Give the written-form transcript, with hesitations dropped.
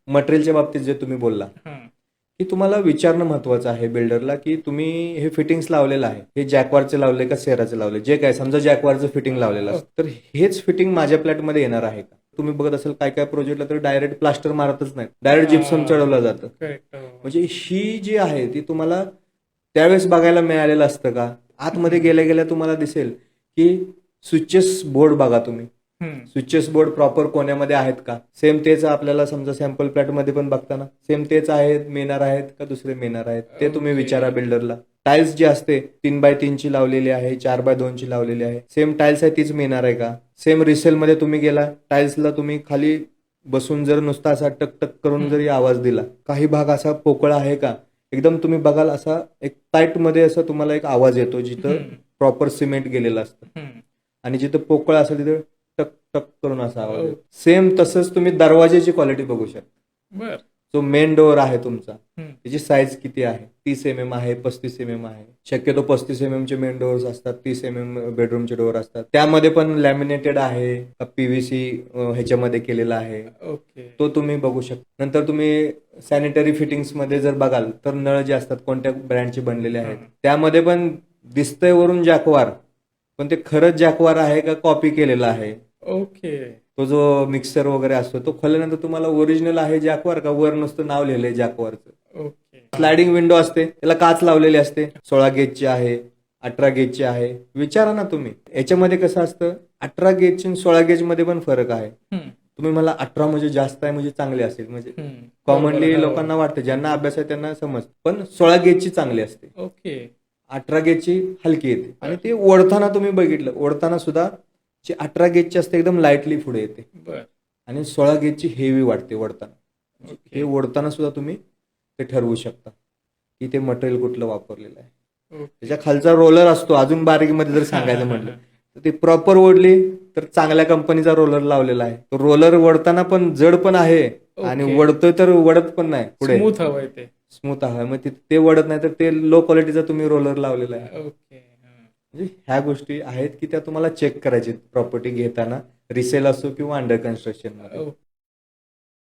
मटेरियलच्या बाबतीत जे तुम्ही बोलला हं. की तुम्हाला विचारणं महत्वाचं आहे बिल्डरला की तुम्ही हे फिटिंग्स लावलेलं आहे, हे जॅकवारचे लावले का सेराचे लावले, जे काय समजा जॅकवारचं फिटिंग लावलेलं असतं तर हेच फिटिंग माझ्या फ्लॅटमध्ये येणार आहे का. तुम्ही बघत असाल काय काय प्रोजेक्टला तर डायरेक्ट प्लास्टर मारतच नाही, डायरेक्ट जिप्सम चढवलं जातं. करेक्ट. म्हणजे ही जी आहे ती तुम्हाला त्यावेळेस बघायला मिळालेलं असतं का. आतमध्ये गेल्या गेल्या तुम्हाला दिसेल की स्विचेस बोर्ड बघा तुम्ही, स्विचेस बोर्ड प्रॉपर कोण्यामध्ये आहेत का. सेम तेच आपल्याला समजा सॅम्पल प्लॅटमध्ये पण बघताना सेम तेच आहेत, मेनर आहेत का दुसरे मेनर आहेत ते तुम्ही विचारा बिल्डरला. टाइल्स जी असते 3x3 ची लावलेली आहे, 4x2 ची लावलेली आहे, सेम टाइल्स आहे तीच मेनर आहे का. सेम रिसेलमध्ये तुम्ही गेला टाइल्सला तुम्ही खाली बसून जर नुसता असा टक टक करून जरी आवाज दिला, काही भाग असा पोकळा आहे का, एकदम तुम्ही बघाल असा एक टाईट मध्ये असं तुम्हाला एक आवाज येतो जिथं प्रॉपर सिमेंट गेलेलं असतं, आणि जिथं पोकळ असेल तिथं टक टक करून असा आवाज येतो. सेम तसंच तुम्ही दरवाजेची क्वालिटी बघू शकता. बर. जो मेन डोअर आहे तुमचा त्याची साईज किती आहे, 30 mm आहे, 35 mm आहे. शक्यतो 35 mm चे मेन डोअर्स असतात, 30 mm बेडरूमचे डोअर असतात. त्यामध्ये पण लॅमिनेटेड आहे का पीव्हीसी ह्याच्यामध्ये केलेला आहे ओके. तो तुम्ही बघू शकता. नंतर तुम्ही सॅनिटरी फिटिंग्स मध्ये जर बघाल तर नळ जे असतात कोणत्या ब्रँडचे बनलेले आहेत त्यामध्ये पण दिसतंय वरून जॅकवार, पण ते खरंच जॅकवार आहे का कॉपी केलेला आहे. ओके. तो जो मिक्सर वगैरे असतो तो खोलल्यानंतर तुम्हाला ओरिजिनल आहे जॅकवार का वर नुसतं नाव लिहिलंय जॅकवारचं. ओके. स्लायडिंग विंडो असते त्याला काच लावलेली असते, 16 गेजची आहे, 18 गेजची आहे. विचारा ना तुम्ही. याच्यामध्ये कसं असतं 18 गेजची आणि 16 गेज मध्ये पण फरक आहे. तुम्ही मला 18 म्हणजे जास्त आहे म्हणजे चांगले असेल म्हणजे कॉमनली लोकांना वाटतं, ज्यांना अभ्यास आहे त्यांना समजतं, पण 16 गेजची चांगली असते, ओके. 18 गेजची हलकी येते. आणि ते ओढताना तुम्ही बघितलं ओढताना सुद्धा जी 18 गेजची असते एकदम लाईटली पुढे येते बर. आणि 16 गेजची हेवी वाटते ओढताना. ओके. हे ओढताना सुद्धा तुम्ही ते ठरवू शकता की ते मटेरियल कुठलं वापरलेलं आहे. ओके. त्याच्या खालचा रोलर असतो अजून बारीकमध्ये जर सांगायचं म्हटलं तर ते प्रॉपर ओढली तर चांगल्या कंपनीचा रोलर लावलेला आहे. तो रोलर ओढताना पण जड पण आहे आणि ओके. ओढतोय तर ओढत पण नाही पुढे, स्मूथ हवंय ते. स्मूथ आहे. मग ते ओढत नाही तर ते लो क्वालिटीचा तुम्ही रोलर लावलेला आहे. ओके. म्हणजे ह्या गोष्टी आहेत की त्या तुम्हाला चेक करायची प्रॉपर्टी घेताना, रिसेल असो किंवा अंडर कन्स्ट्रक्शन मध्ये.